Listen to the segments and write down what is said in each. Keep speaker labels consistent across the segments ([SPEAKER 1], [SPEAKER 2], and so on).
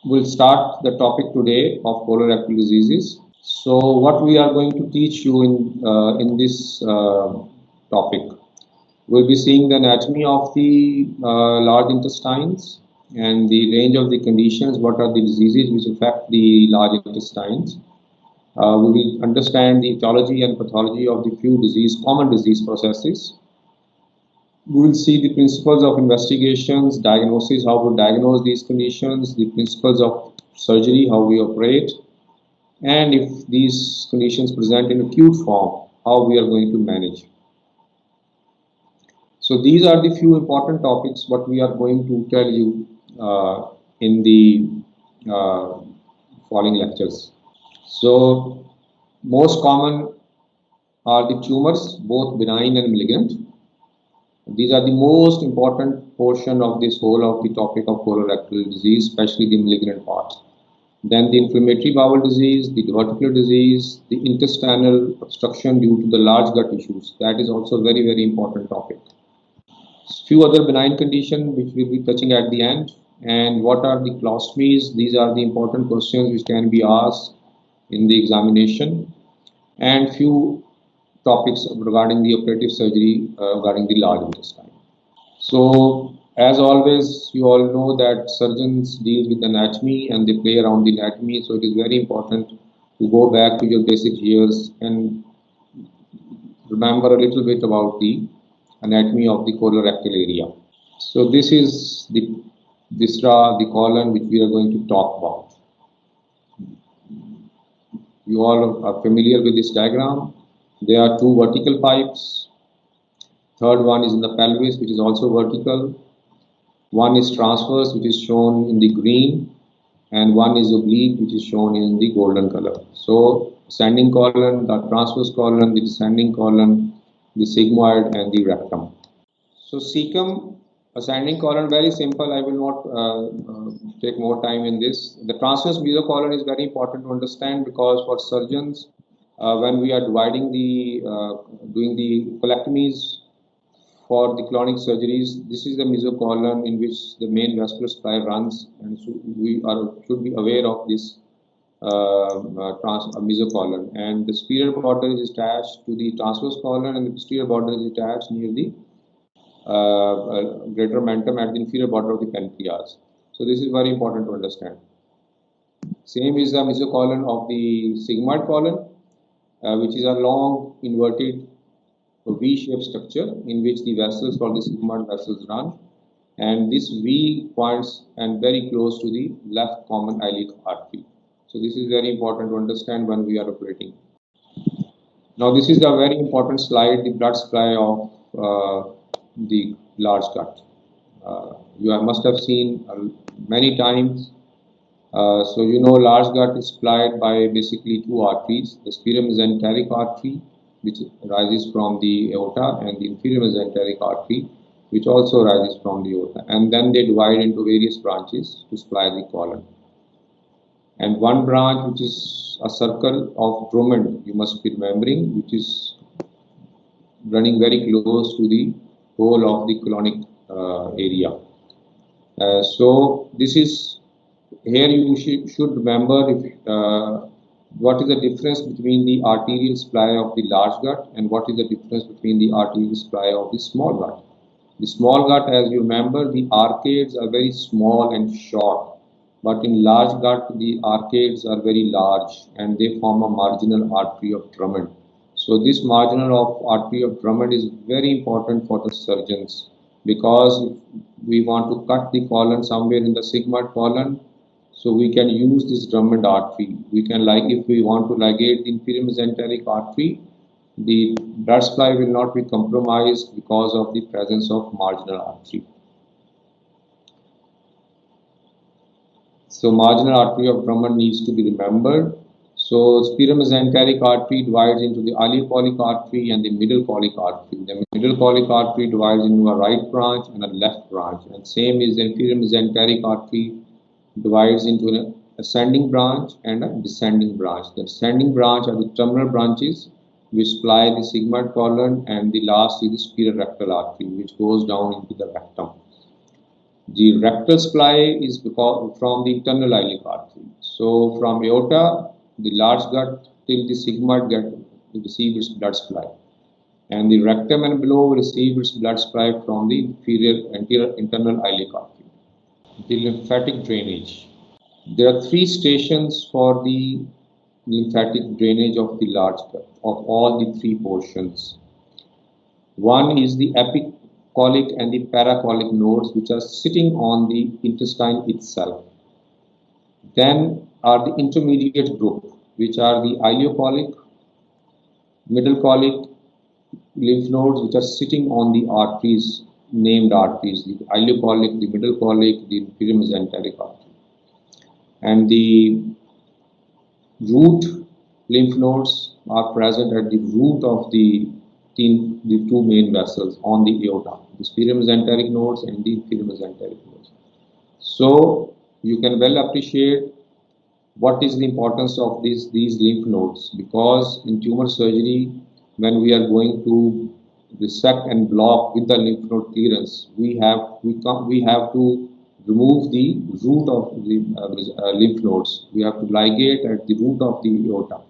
[SPEAKER 1] We'll start the topic today of colorectal diseases. So, what we are going to teach you in this topic, we'll be seeing the anatomy of the large intestines and the range of the conditions. What are the diseases which affect the large intestines? We will understand the etiology and pathology of the few common disease processes. We will see the principles of investigations, diagnosis, how to diagnose these conditions, the principles of surgery, how we operate, and if these conditions present in acute form, how we are going to manage. So these are the few important topics what we are going to tell you in the uh, following lectures. So most common are the tumors, both benign and malignant. These are the most important portion of this whole of the topic of colorectal disease, especially the malignant part. Then the inflammatory bowel disease, the diverticular disease, the intestinal obstruction due to the large gut issues. That is also a very, very important topic. Few other benign conditions which we'll be touching at the end. And what are the colostomies? These are the important questions which can be asked in the examination. And few topics regarding the operative surgery regarding the large intestine. So, as always, you all know that surgeons deal with anatomy and they play around the anatomy. So, it is very important to go back to your basic years and remember a little bit about the anatomy of the colorectal area. So, this is the viscera, the colon, which we are going to talk about. You all are familiar with this diagram. There are two vertical pipes. Third one is in the pelvis, which is also vertical. One is transverse, which is shown in the green, and one is oblique, which is shown in the golden color. So, ascending colon, the transverse colon, the descending colon, the sigmoid, and the rectum. So, cecum, ascending colon, very simple. I will not take more time in this. The transverse mesocolon is very important to understand because for surgeons, when we are dividing doing the colectomies for the colonic surgeries, this is the mesocolon in which the main vascular supply runs, and so we should be aware of this mesocolon. And the superior border is attached to the transverse colon, and the posterior border is attached near the greater mentum at the inferior border of the pancreas. So this is very important to understand. Same is the mesocolon of the sigmoid colon, which is a long inverted V-shaped structure in which the vessels called the sigmoid vessels run, and this V points and very close to the left common iliac artery. So this is very important to understand when we are operating. Now this is the very important slide, the blood supply of the large gut. You must have seen many times. So you know large gut is supplied by basically two arteries, the superior mesenteric artery, which rises from the aorta, and the inferior mesenteric artery, which also rises from the aorta. And then they divide into various branches to supply the colon. And one branch, which is a circle of Drummond, you must be remembering, which is running very close to the whole of the colonic area. So this is here you should remember what is the difference between the arterial supply of the large gut and what is the difference between the arterial supply of the small gut. The small gut, as you remember, the arcades are very small and short, but in large gut the arcades are very large and they form a marginal artery of Drummond. So this marginal artery of Drummond is very important for the surgeons because if we want to cut the colon somewhere in the sigmoid colon, so we can use this Drummond artery. We can, like, if we want to ligate the inferior mesenteric artery, the blood supply will not be compromised because of the presence of marginal artery. So marginal artery of Drummond needs to be remembered. So superior mesenteric artery divides into the iliac artery and the middle colic artery. The middle colic artery divides into a right branch and a left branch. And same is the inferior mesenteric artery divides into an ascending branch and a descending branch. The descending branch are the terminal branches which supply the sigmoid colon, and the last is the superior rectal artery which goes down into the rectum. The rectal supply is from the internal iliac artery. So from aorta, the large gut till the sigmoid gut receive its blood supply, and the rectum and below receive its blood supply from the inferior anterior internal iliac artery. The lymphatic drainage. There are three stations for the lymphatic drainage of the large gut of all the three portions. One is the epicolic and the paracolic nodes, which are sitting on the intestine itself. Then are the intermediate group, which are the ileocolic, middle colic lymph nodes, which are sitting on the arteries, named arteries, the ileocolic, the middle colic, the inferior mesenteric artery. And the root lymph nodes are present at the root of the two main vessels on the aorta, the superior mesenteric nodes and the inferior mesenteric nodes. So you can well appreciate what is the importance of these lymph nodes, because in tumor surgery, when we are going to dissect and block with the lymph node clearance, we have to remove the root of the lymph nodes. We have to ligate at the root of the aorta,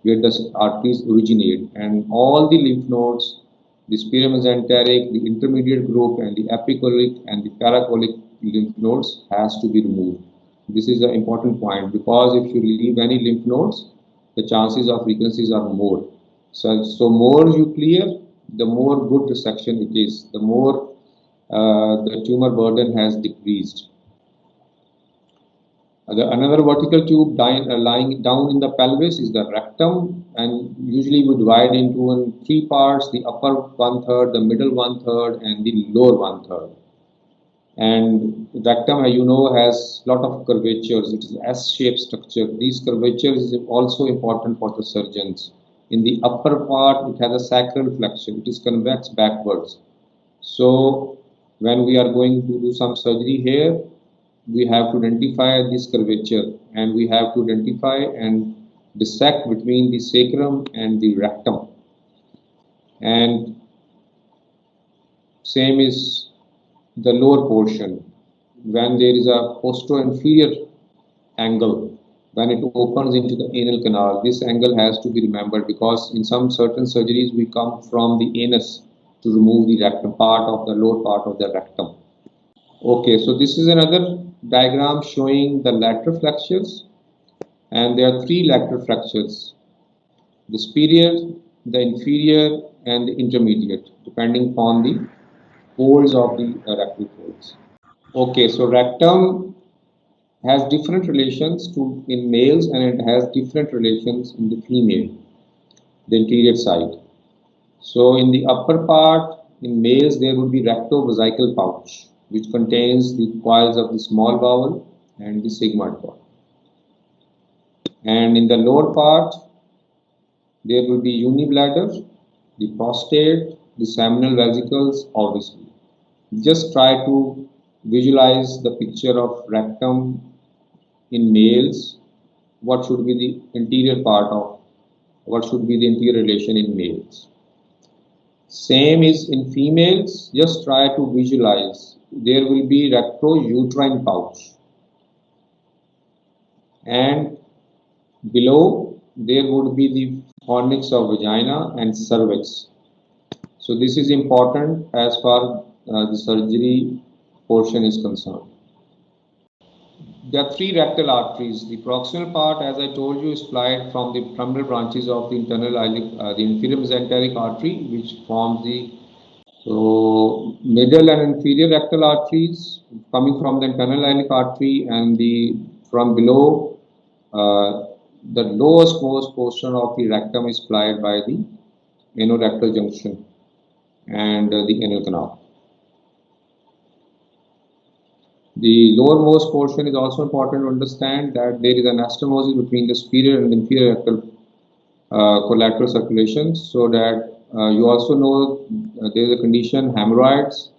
[SPEAKER 1] where the arteries originate, and all the lymph nodes, the superior mesenteric, the intermediate group, and the epicolic and the paracolic lymph nodes has to be removed. This is an important point, because if you leave any lymph nodes, the chances of recurrences are more. So more you clear, the more good resection it is, the more the tumor burden has decreased. Another vertical tube lying down in the pelvis is the rectum, and usually we divide into three parts: the upper 1/3, the middle 1/3, and the lower 1/3. And rectum, as you know, has lot of curvatures. It is an S-shaped structure. These curvatures is also important for the surgeons. In the upper part, it has a sacral flexion. It is convex backwards. So when we are going to do some surgery here, we have to identify this curvature, and we have to identify and dissect between the sacrum and the rectum. And same is the lower portion. When there is a posterior-inferior angle, when it opens into the anal canal, this angle has to be remembered, because in some certain surgeries we come from the anus to remove the rectum part of the lower part of the rectum. Okay, so this is another diagram showing the lateral flexures, and there are three lateral flexures: the superior, the inferior, and the intermediate, depending upon the folds of the rectal folds. Okay, so rectum has different relations in males, and it has different relations in the female, the anterior side. So in the upper part, in males, there would be rectovesical pouch, which contains the coils of the small bowel and the sigmoid cord. And in the lower part, there will be unibladder, the prostate, the seminal vesicles, obviously. Just try to visualize the picture of rectum in males. What should be the anterior part of, what should be the anterior relation in males? Same is in females. Just try to visualize. There will be rectouterine pouch, and below there would be the fornix of vagina and cervix. So this is important as far the surgery portion is concerned. There are three rectal arteries. The proximal part, as I told you, is supplied from the femoral branches of the internal the inferior mesenteric artery, which forms the middle and inferior rectal arteries coming from the internal iliac artery, and from below the lowest most portion of the rectum is supplied by the anorectal junction and the anal canal. The lowermost portion is also important to understand that there is an anastomosis between the superior and inferior rectal collateral circulation, so that you also know there is a condition, hemorrhoids.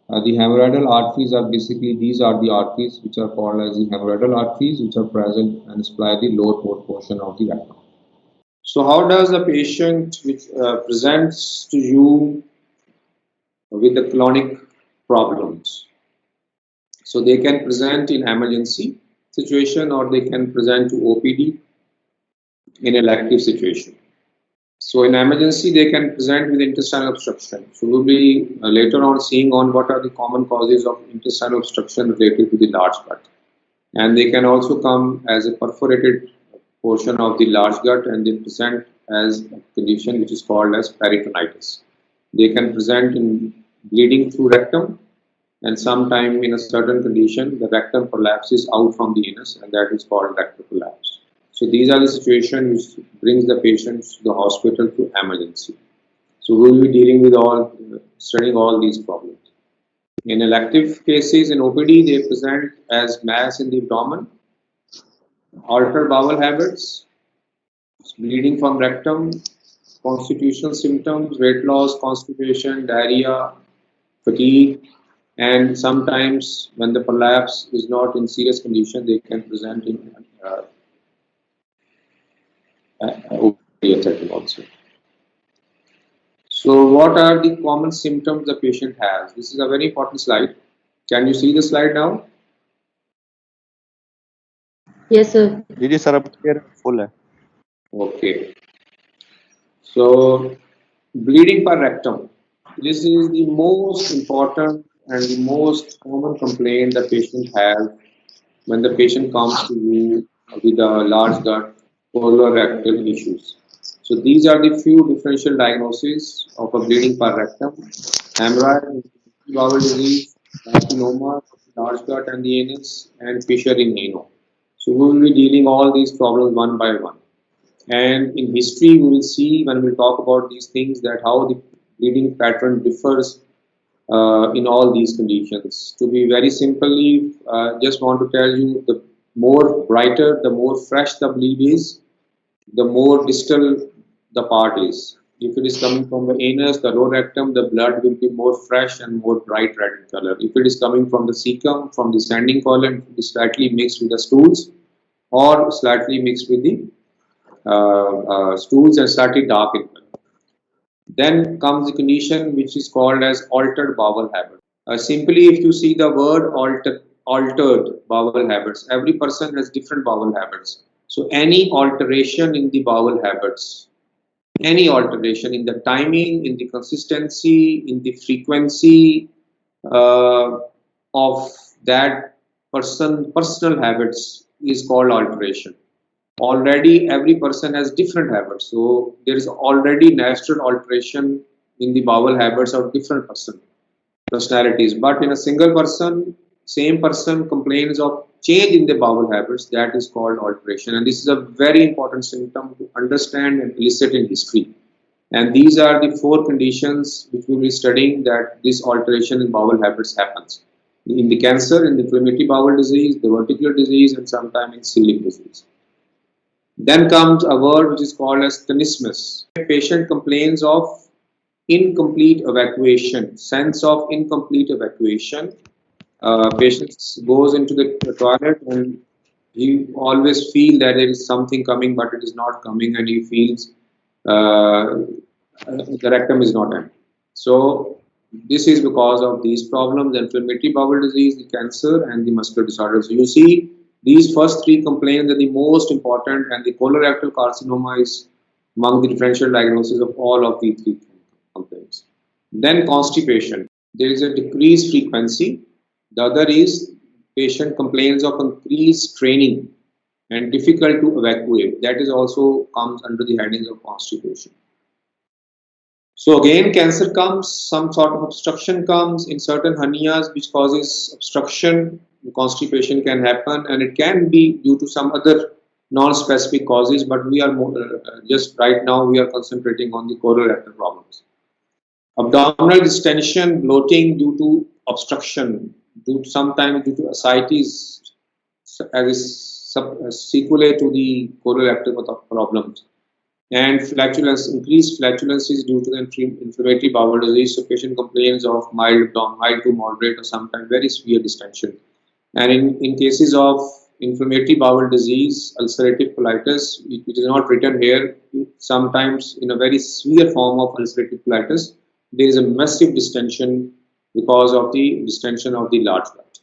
[SPEAKER 1] The hemorrhoidal arteries are basically, these are the arteries which are called as the hemorrhoidal arteries, which are present and supply the lower portion of the rectum. So how does a patient which presents to you with the colonic problems? So they can present in emergency situation or they can present to OPD in elective situation. So in emergency, they can present with intestinal obstruction. So we'll be later on seeing on what are the common causes of intestinal obstruction related to the large gut. And they can also come as a perforated portion of the large gut and they present as a condition which is called as peritonitis. They can present in bleeding through rectum and sometime in a certain condition the rectum prolapses out from the anus and that is called rectal prolapse. So these are the situations which brings the patients to the hospital to emergency. So we will be dealing with studying all these problems. In elective cases in OPD, they present as mass in the abdomen, altered bowel habits, bleeding from rectum, constitutional symptoms, weight loss, constipation, diarrhea, fatigue, and sometimes when the prolapse is not in serious condition, they can present in OPD setting also. So what are the common symptoms the patient has? This is a very important slide. Can you see the slide now?
[SPEAKER 2] Yes, sir.
[SPEAKER 3] Ji sir अब clear full है.
[SPEAKER 1] Okay. So bleeding per rectum. This is the most important and the most common complaint the patient has when the patient comes to you with a large gut colorectal issues. So these are the few differential diagnoses of a bleeding per rectum, hemorrhage, bowel disease, carcinoma, large gut and the anus, and fissure in ano. So we will be dealing all these problems one by one. And in history, we will see when we talk about these things that how the bleeding pattern differs in all these conditions. To be very simply, just want to tell you the more brighter, the more fresh the bleed is, the more distal the part is. If it is coming from the anus, the lower rectum, the blood will be more fresh and more bright red in color. If it is coming from the cecum, from the descending colon, it is slightly mixed with the stools or slightly mixed with the stools and slightly dark in color. Then comes the condition which is called as altered bowel habit. Simply, if you see the word altered bowel habits, every person has different bowel habits. So any alteration in the bowel habits, any alteration in the timing, in the consistency, in the frequency of that personal habits is called alteration. Already every person has different habits, so there is already natural alteration in the bowel habits of different personalities, but in a single person, same person complains of change in the bowel habits, that is called alteration, and this is a very important symptom to understand and elicit in history. And these are the four conditions which we will be studying that this alteration in bowel habits happens in the cancer, in the inflammatory bowel disease, the verticular disease, and sometimes in celiac disease. Then comes a word which is called as tenesmus. A patient complains of incomplete evacuation, sense of incomplete evacuation. Patient goes into the toilet and he always feels that there is something coming, but it is not coming, and he feels the rectum is not empty. So this is because of these problems: inflammatory bowel disease, the cancer, and the muscular disorder. So you see, these first three complaints are the most important, and the colorectal carcinoma is among the differential diagnosis of all of these three complaints. Then constipation. There is a decreased frequency. The other is patient complains of increased straining and difficult to evacuate. That is also comes under the headings of constipation. So again, cancer comes, some sort of obstruction comes in certain hernias which causes obstruction. Constipation can happen, and it can be due to some other non-specific causes, but we are just right now we are concentrating on the colorectal problems. Abdominal distension, bloating due to obstruction, sometimes due to ascites as a sequelae to the colorectal problems. And flatulence, increased flatulence is due to the inflammatory bowel disease. So patient complains of mild to moderate or sometimes very severe distension. And in cases of inflammatory bowel disease, ulcerative colitis, which is not written here, sometimes in a very severe form of ulcerative colitis, there is a massive distension because of the distension of the large gut.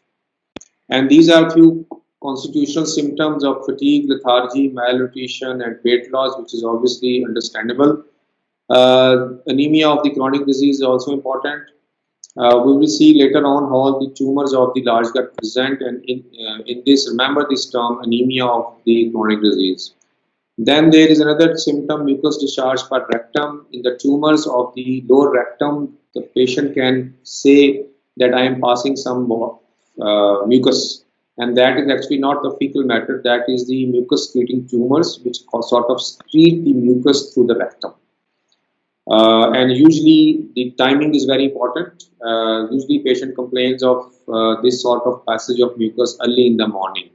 [SPEAKER 1] And these are few constitutional symptoms of fatigue, lethargy, malnutrition, and weight loss, which is obviously understandable. Anemia of the chronic disease is also important. We will see later on how the tumors of the large gut present, and in this, remember this term anemia of the chronic disease. Then there is another symptom, mucus discharge per rectum. In the tumors of the lower rectum, the patient can say that I am passing some mucus, and that is actually not the fecal matter. That is the mucus secreting tumors, which sort of secrete the mucus through the rectum. And usually the timing is very important. Usually patient complains of this sort of passage of mucus early in the morning.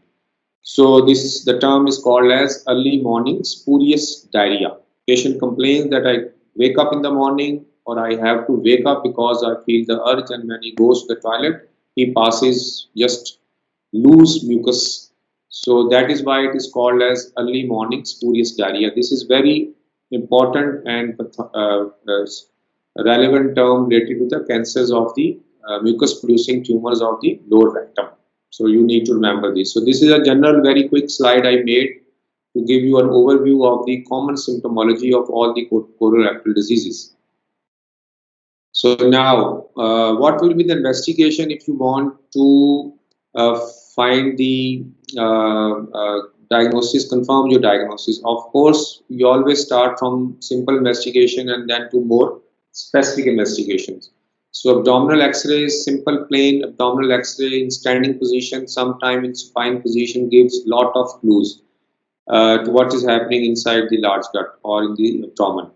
[SPEAKER 1] So the term is called as early morning spurious diarrhea. Patient complains that I wake up in the morning, or I have to wake up because I feel the urge, and when he goes to the toilet, he passes just loose mucus. So that is why it is called as early morning spurious diarrhea. This is very important and relevant term related to the cancers of the mucus producing tumors of the lower rectum. So you need to remember this. So this is a general, very quick slide I made to give you an overview of the common symptomology of all the colorectal diseases. So now, what will be the investigation if you want to find the diagnosis, confirm your diagnosis? Of course, you always start from simple investigation and then to more specific investigations. So abdominal X-ray is simple, plain abdominal X-ray in standing position, sometime in supine position, gives lot of clues to what is happening inside the large gut or in the abdomen.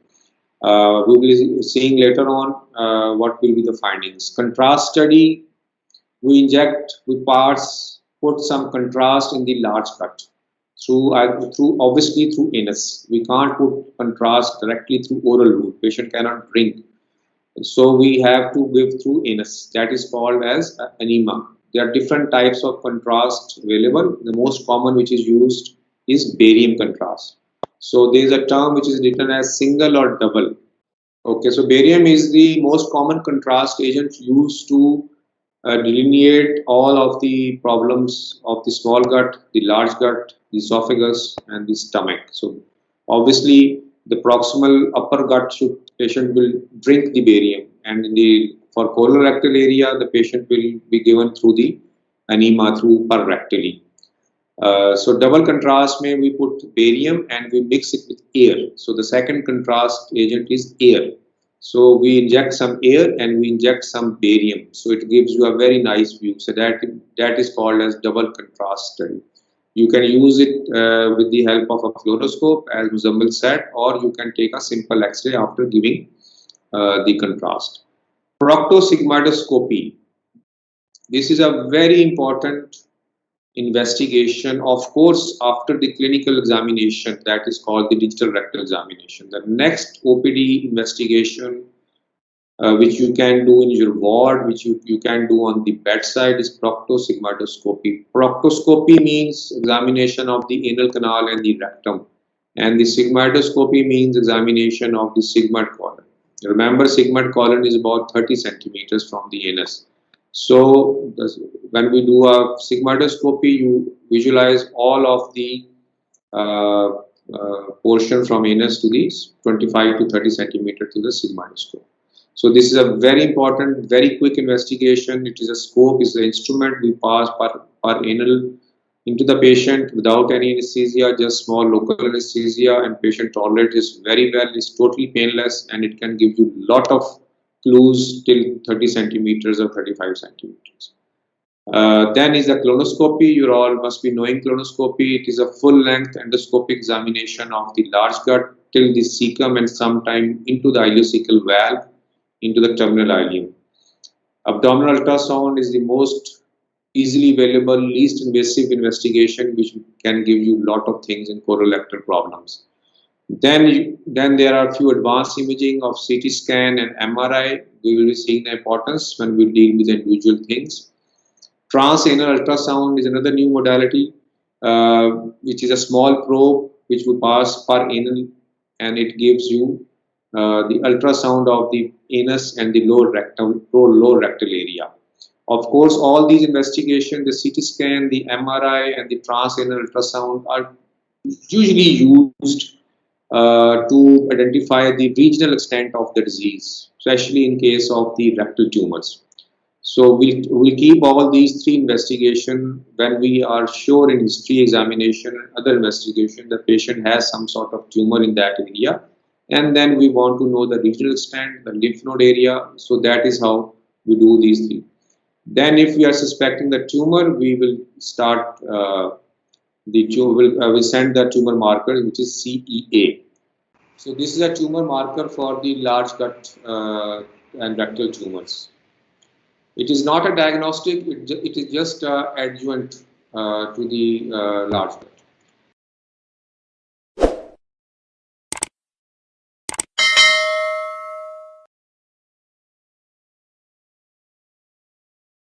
[SPEAKER 1] We will be seeing later on what will be the findings. Contrast study, we inject, we pass, put some contrast in the large gut through obviously through anus. We can't put contrast directly through oral route. Patient cannot drink. So we have to give through anus. That is called as enema. There are different types of contrast available. The most common which is used is barium contrast. So there is a term which is written as single or double. Okay, so barium is the most common contrast agent used to delineate all of the problems of the small gut, the large gut, the esophagus, and the stomach. So obviously, the proximal upper gut patient will drink the barium, and in the for colorectal area, the patient will be given through the enema through per rectally. So double contrast may we put barium and we mix it with air. So the second contrast agent is air. So we inject some air and we inject some barium. So it gives you a very nice view. So that is called as double contrast study. You can use it with the help of a fluoroscope, as Muzammil said, or you can take a simple X-ray after giving the contrast. Proctosigmoidoscopy. This is a very important investigation, of course, after the clinical examination, that is called the digital rectal examination. The next OPD investigation which you can do in your ward, which you can do on the bedside, is proctosigmoidoscopy. Proctoscopy means examination of the anal canal and the rectum, and the sigmoidoscopy means examination of the sigmoid colon. Remember, sigmoid colon is about 30 centimeters from the anus. So when we do a sigmoidoscopy, you visualize all of the portion from anus to the 25 to 30 centimeter to the sigmoidoscope. So this is a very important, very quick investigation. It is a scope, is the instrument we pass per anal into the patient without any anesthesia, just small local anesthesia, and patient tolerates it very well. It's totally painless, and it can give you lot of clues till 30 centimeters or 35 centimeters. Then is the colonoscopy. You all must be knowing colonoscopy. It is a full-length endoscopic examination of the large gut till the cecum and sometime into the ileocecal valve, into the terminal ileum. Abdominal ultrasound is the most easily available, least invasive investigation, which can give you a lot of things in colorectal problems. Then there are a few advanced imaging of CT scan and MRI. We will be seeing the importance when we deal with individual things. Transanal ultrasound is another new modality, which is a small probe which we pass per anal, and it gives you the ultrasound of the anus and the lower rectal area. Of course, all these investigations, the CT scan, the MRI, and the transcranial ultrasound are usually used to identify the regional extent of the disease, especially in case of the rectal tumors. So we'll keep all these three investigations when we are sure in history examination and other investigation the patient has some sort of tumor in that area, and then we want to know the regional extent, the lymph node area. So that is how we do these three. Then, if we are suspecting the tumor, we will start the tumor. We send the tumor marker, which is CEA. So this is a tumor marker for the large gut and rectal tumors. It is not a diagnostic. It is just adjuvant to the large gut.